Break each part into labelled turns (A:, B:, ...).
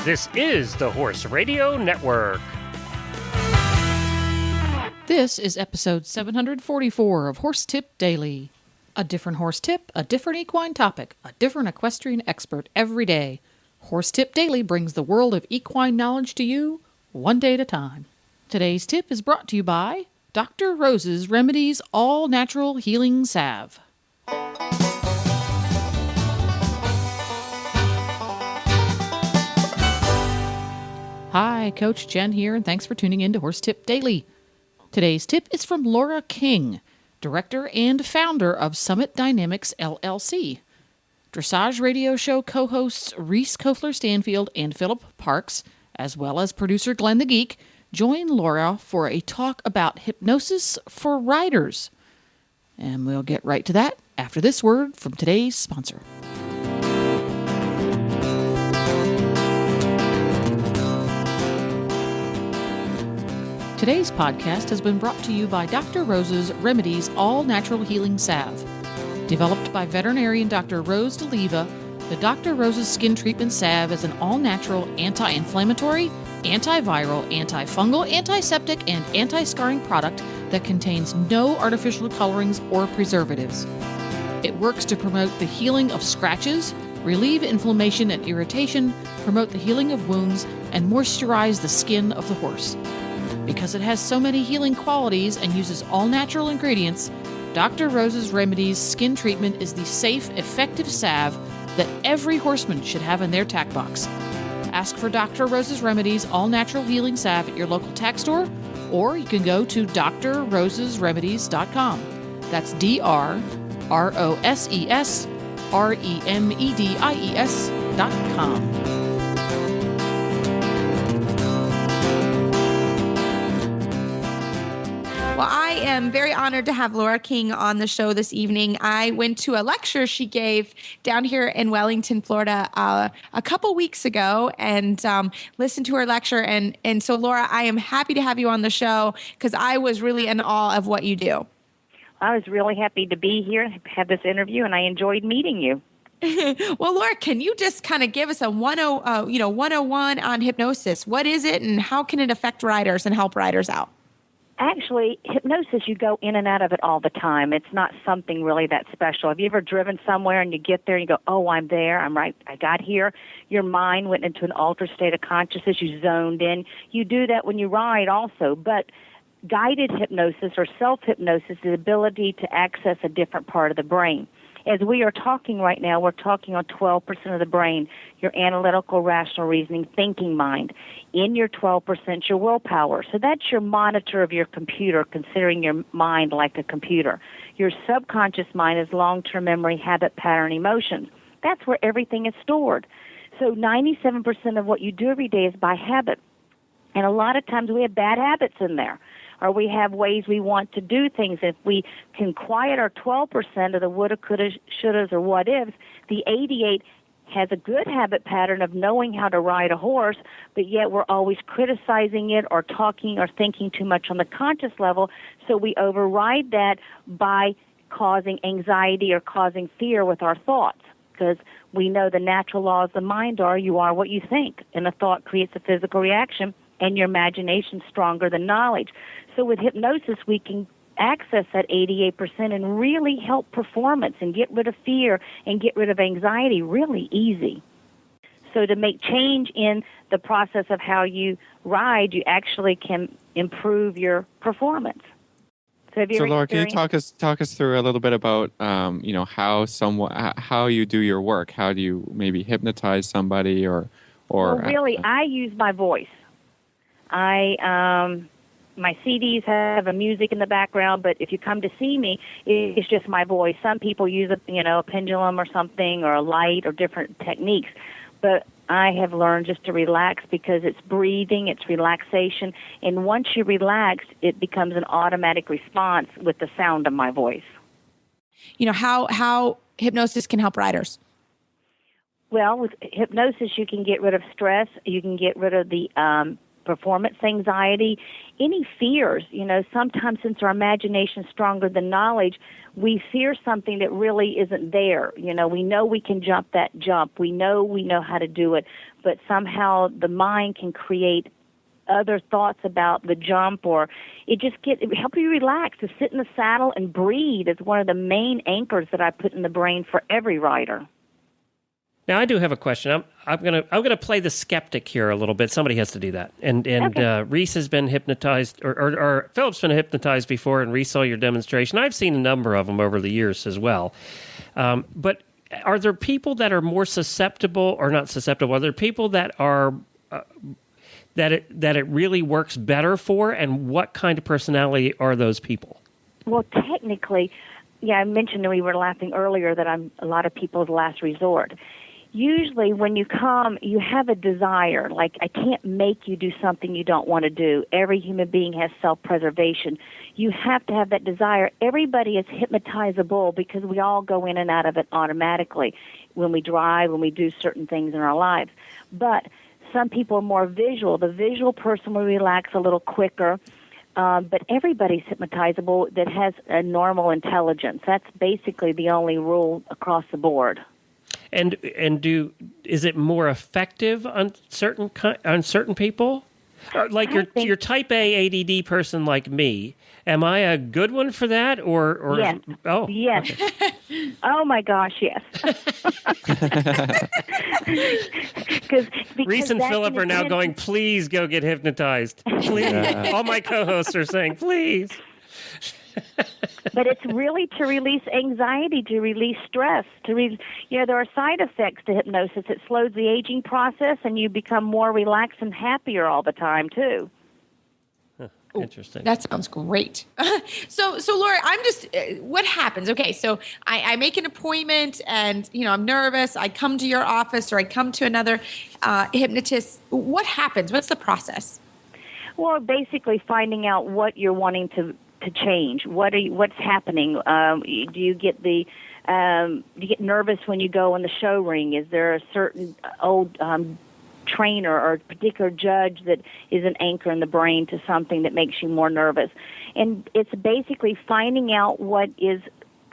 A: This is the Horse Radio Network.
B: This is episode 744 of Horse Tip Daily. A different horse tip, a different equine topic, a different equestrian expert every day. Horse Tip Daily brings the world of equine knowledge to you, one day at a time. Today's tip is brought to you by Dr. Rose's Remedies All-Natural Healing Salve. Hi, Coach Jen here, and thanks for tuning in to Horse Tip Daily. Today's tip is from Laura King, director and founder of Summit Dynamics LLC. Dressage radio show co-hosts Reese Kofler-Stanfield and Philip Parks, as well as producer Glenn the Geek, join Laura for a talk about hypnosis for riders. And we'll get right to that after this word from today's sponsor. Today's podcast has been brought to you by Dr. Rose's Remedies All-Natural Healing Salve. Developed by veterinarian Dr. Rose DeLeva, the Dr. Rose's Skin Treatment Salve is an all-natural anti-inflammatory, antiviral, antifungal, antiseptic, and anti-scarring product that contains no artificial colorings or preservatives. It works to promote the healing of scratches, relieve inflammation and irritation, promote the healing of wounds, and moisturize the skin of the horse. Because it has so many healing qualities and uses all-natural ingredients, Dr. Rose's Remedies Skin Treatment is the safe, effective salve that every horseman should have in their tack box. Ask for Dr. Rose's Remedies All-Natural Healing Salve at your local tack store, or you can go to drrosesremedies.com. That's drrosesremedies.com.
C: Well, I am very honored to have Laura King on the show this evening. I went to a lecture she gave down here in Wellington, Florida, a couple weeks ago and listened to her lecture. And so, Laura, I am happy to have you on the show because I was really in awe of what you do.
D: I was really happy to be here and have this interview, and I enjoyed meeting you.
C: Well, Laura, can you just kind of give us a 101 on hypnosis? What is it, and how can it affect riders and help riders out?
D: Actually, hypnosis, you go in and out of it all the time. It's not something really that special. Have you ever driven somewhere and you get there and you go, oh, I'm there, I'm right, I got here? Your mind went into an altered state of consciousness, you zoned in. You do that when you ride also, but guided hypnosis or self-hypnosis is the ability to access a different part of the brain. As we are talking right now, we're talking on 12% of the brain, your analytical, rational, reasoning, thinking mind. In your 12%, your willpower. So that's your monitor of your computer, considering your mind like a computer. Your subconscious mind is long-term memory, habit, pattern, emotions. That's where everything is stored. So 97% of what you do every day is by habit. And a lot of times we have bad habits in there, or we have ways we want to do things. If we can quiet our 12% of the woulda, coulda, shouldas, or what-ifs, the 88 has a good habit pattern of knowing how to ride a horse, but yet we're always criticizing it or talking or thinking too much on the conscious level, so we override that by causing anxiety or causing fear with our thoughts, because we know the natural laws of the mind are you are what you think, and a thought creates a physical reaction, and your imagination's stronger than knowledge. So with hypnosis, we can access that 88% and really help performance and get rid of fear and get rid of anxiety really easy. So to make change in the process of how you ride, you actually can improve your performance. So
E: Laura, can you talk us through a little bit about how you do your work? How do you maybe hypnotize somebody or
D: well, really, I use my voice. My CDs have a music in the background, but if you come to see me, it's just my voice. Some people use a pendulum or something or a light or different techniques, but I have learned just to relax because it's breathing, it's relaxation, and once you relax, it becomes an automatic response with the sound of my voice.
C: You know, how hypnosis can help riders?
D: Well, with hypnosis, you can get rid of stress, you can get rid of the performance anxiety, any fears. Sometimes since our imagination is stronger than knowledge, we fear something that really isn't there. We know we can jump that jump. We know how to do it, but somehow the mind can create other thoughts about the jump, or it help you relax. To sit in the saddle and breathe is one of the main anchors that I put in the brain for every rider.
A: Now, I do have a question. I'm gonna play the skeptic here a little bit. Somebody has to do that. And
D: Okay.
A: Reese has been hypnotized, or Philip's been hypnotized before, and Reese saw your demonstration. I've seen a number of them over the years as well. But are there people that are more susceptible, or not susceptible? Are there people that are that it really works better for, and what kind of personality are those people?
D: Well, technically, I mentioned that we were laughing earlier that I'm a lot of people's last resort. Usually when you come, you have a desire. Like, I can't make you do something you don't want to do. Every human being has self-preservation. You have to have that desire. Everybody is hypnotizable because we all go in and out of it automatically when we drive, when we do certain things in our lives. But some people are more visual. The visual person will relax a little quicker. But everybody's hypnotizable that has a normal intelligence. That's basically the only rule across the board.
A: And is it more effective on certain people? Or like your type A ADD person like me, am I a good one for that? Or
D: yes.
A: Oh,
D: yes.
A: Okay.
D: Oh my gosh, yes. Because
A: Reese and Philip are now going, please go get hypnotized. Please.
E: Yeah.
A: All my co-hosts are saying, please.
D: But it's really to release anxiety, to release stress, there are side effects to hypnosis. It slows the aging process, and you become more relaxed and happier all the time, too.
A: Interesting.
C: That sounds great. So Laura, I'm just, what happens? Okay, so I make an appointment and, I'm nervous. I come to your office or I come to another hypnotist. What happens? What's the process?
D: Well, basically finding out what you're wanting to change. What's happening? Do you get nervous when you go in the show ring? Is there a certain old trainer or a particular judge that is an anchor in the brain to something that makes you more nervous? And it's basically finding out what is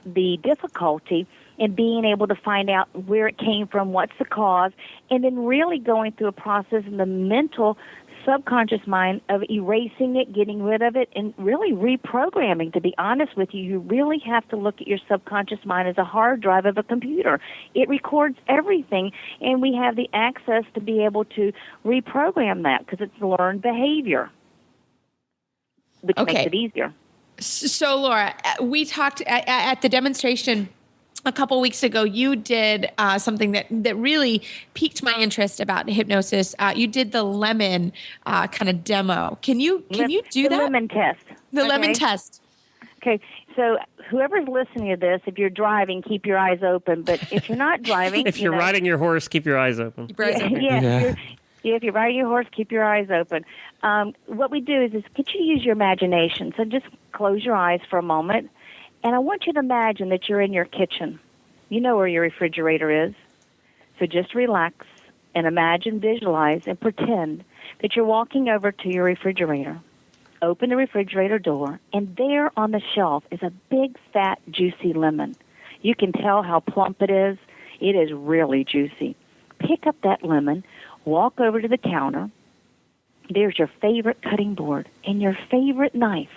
D: the difficulty and being able to find out where it came from, what's the cause, and then really going through a process in the mental subconscious mind of erasing it, getting rid of it, and really reprogramming. To be honest with you, you really have to look at your subconscious mind as a hard drive of a computer. It records everything, and we have the access to be able to reprogram that because it's learned behavior, which makes it easier.
C: So, Laura, we talked at the demonstration a couple weeks ago. You did something that really piqued my interest about hypnosis. You did the lemon kind of demo. Can you do
D: the
C: that?
D: Lemon test.
C: The lemon test.
D: Okay, so whoever's listening to this, if you're driving, keep your eyes open. But if you're not driving,
A: if you're riding your horse, keep your eyes open.
C: Keep your eyes open.
D: If you're riding your horse, keep your eyes open. What we do is get you to use your imagination. So just close your eyes for a moment. And I want you to imagine that you're in your kitchen. You know where your refrigerator is. So just relax and imagine, visualize, and pretend that you're walking over to your refrigerator. Open the refrigerator door, and there on the shelf is a big, fat, juicy lemon. You can tell how plump it is. It is really juicy. Pick up that lemon, walk over to the counter. There's your favorite cutting board and your favorite knife.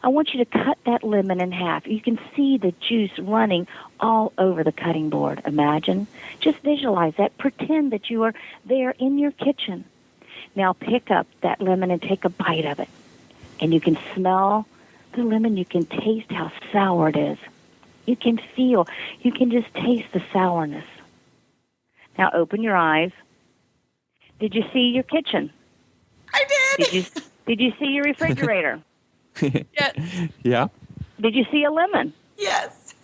D: I want you to cut that lemon in half. You can see the juice running all over the cutting board. Imagine. Just visualize that. Pretend that you are there in your kitchen. Now pick up that lemon and take a bite of it. And you can smell the lemon. You can taste how sour it is. You can just taste the sourness. Now open your eyes. Did you see your kitchen?
C: I did.
D: Did you see your refrigerator?
C: Yes.
E: Yeah.
D: Did you see a lemon?
C: Yes.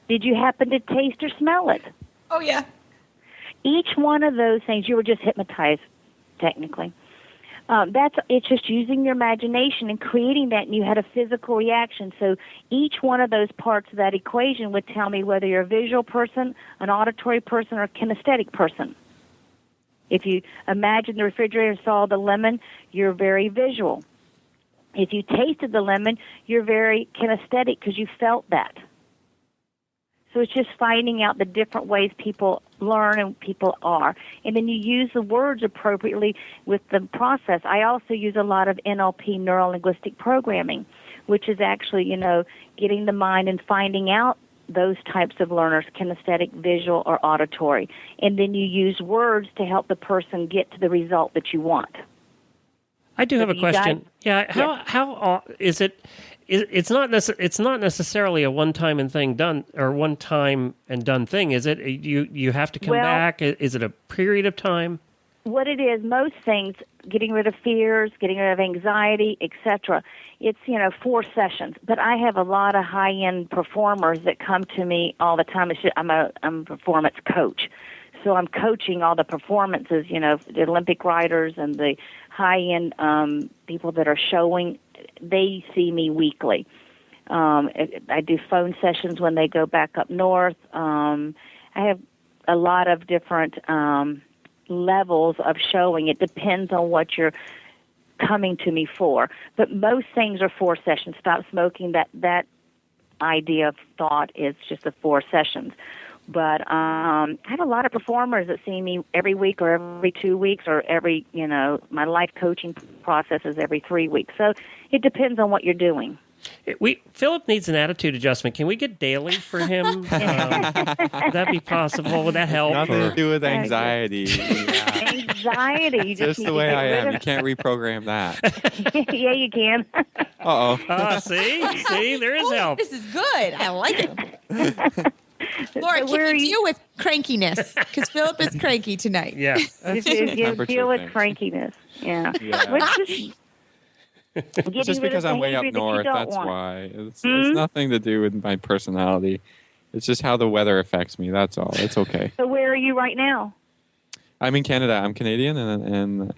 D: Did you happen to taste or smell it?
C: Oh, yeah.
D: Each one of those things, you were just hypnotized, technically. It's just using your imagination and creating that, and you had a physical reaction. So each one of those parts of that equation would tell me whether you're a visual person, an auditory person, or a kinesthetic person. If you imagine the refrigerator saw the lemon, you're very visual. If you tasted the lemon, you're very kinesthetic because you felt that. So it's just finding out the different ways people learn and people are. And then you use the words appropriately with the process. I also use a lot of NLP, neuro-linguistic programming, which is actually, getting the mind and finding out those types of learners, kinesthetic, visual, or auditory. And then you use words to help the person get to the result that you want.
A: I do have a question. How is it? It's not necessarily a one-time and thing done, or one-time and done thing, is it? You have to come back. Is it a period of time?
D: What it is, most things, getting rid of fears, getting rid of anxiety, etc. It's 4 sessions. But I have a lot of high-end performers that come to me all the time. I'm a performance coach, so I'm coaching all the performances. The Olympic riders and the high-end people that are showing. They see me weekly. I do phone sessions when they go back up north. I have a lot of different levels of showing. It depends on what you're coming to me for. But most things are 4 sessions. Stop smoking, that idea of thought is just the 4 sessions. But I have a lot of performers that see me every week or every 2 weeks or every, my life coaching process is every 3 weeks. So it depends on what you're doing.
A: Philip needs an attitude adjustment. Can we get daily for him? Would that be possible? Would that help?
E: Nothing to do with anxiety. Yeah.
D: Anxiety. You just
E: the way I am. You can't reprogram that.
D: Yeah, you can.
E: Uh-oh.
A: See, there is help.
C: This is good. I like it. Laura, can you deal with crankiness? Because Philip is cranky tonight.
A: Yeah.
D: You deal with crankiness. Yeah.
E: It's just because I'm way up north, that's why. It's nothing to do with my personality. It's just how the weather affects me, that's all. It's okay.
D: So where are you right now?
E: I'm in Canada. I'm Canadian, and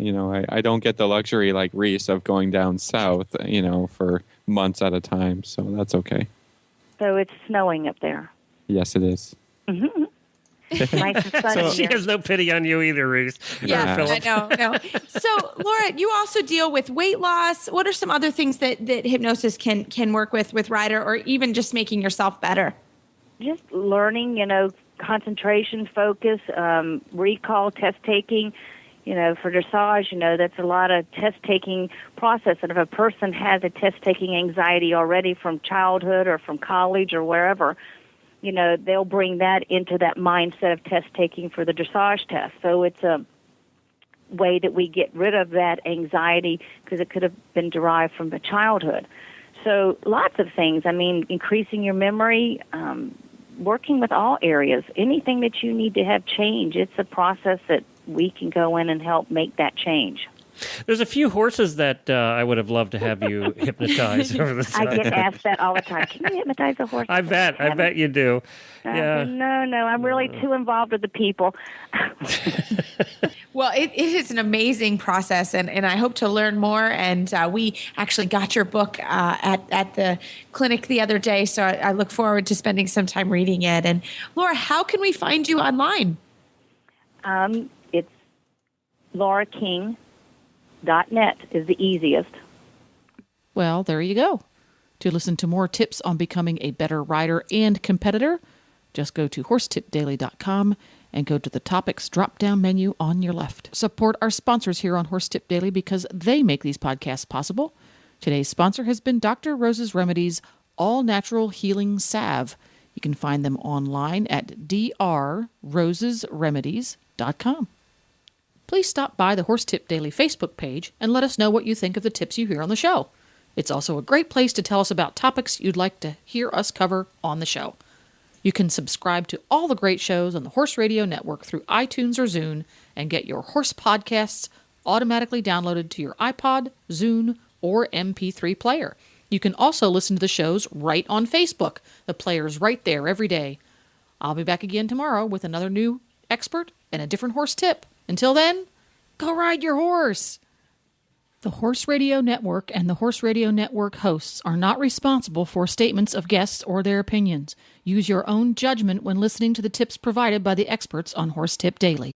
E: I don't get the luxury like Reese of going down south, for months at a time, so that's okay.
D: So it's snowing up there.
E: Yes, it is.
D: Mm-hmm. Nice and sunny.
A: She has no pity on you either, Reese.
C: Yeah, I know. So, Laura, you also deal with weight loss. What are some other things that hypnosis can work with Ryder, or even just making yourself better?
D: Just learning, concentration, focus, recall, test taking. For dressage, that's a lot of test taking process. And if a person has a test taking anxiety already from childhood or from college or wherever, they'll bring that into that mindset of test-taking for the dressage test. So it's a way that we get rid of that anxiety because it could have been derived from the childhood. So lots of things. Increasing your memory, working with all areas, anything that you need to have change. It's a process that we can go in and help make that change.
A: There's a few horses that I would have loved to have you hypnotize over the time.
D: I get asked that all the time. Can you hypnotize a horse?
A: I bet you do. Yeah.
D: No, I'm really too involved with the people.
C: Well, it is an amazing process, and I hope to learn more. And we actually got your book at the clinic the other day, so I look forward to spending some time reading it. And Laura, how can we find you online?
D: It's LauraKing.net is the easiest.
B: Well, there you go. To listen to more tips on becoming a better rider and competitor, just go to horsetipdaily.com and go to the topics drop-down menu on your left. Support our sponsors here on Horse Tip Daily because they make these podcasts possible. Today's sponsor has been Dr. Rose's Remedies All-Natural Healing Salve. You can find them online at drrosesremedies.com. Please stop by the Horse Tip Daily Facebook page and let us know what you think of the tips you hear on the show. It's also a great place to tell us about topics you'd like to hear us cover on the show. You can subscribe to all the great shows on the Horse Radio Network through iTunes or Zune and get your horse podcasts automatically downloaded to your iPod, Zune, or MP3 player. You can also listen to the shows right on Facebook. The player's right there every day. I'll be back again tomorrow with another new expert and a different horse tip. Until then, go ride your horse. The Horse Radio Network and the Horse Radio Network hosts are not responsible for statements of guests or their opinions. Use your own judgment when listening to the tips provided by the experts on Horse Tip Daily.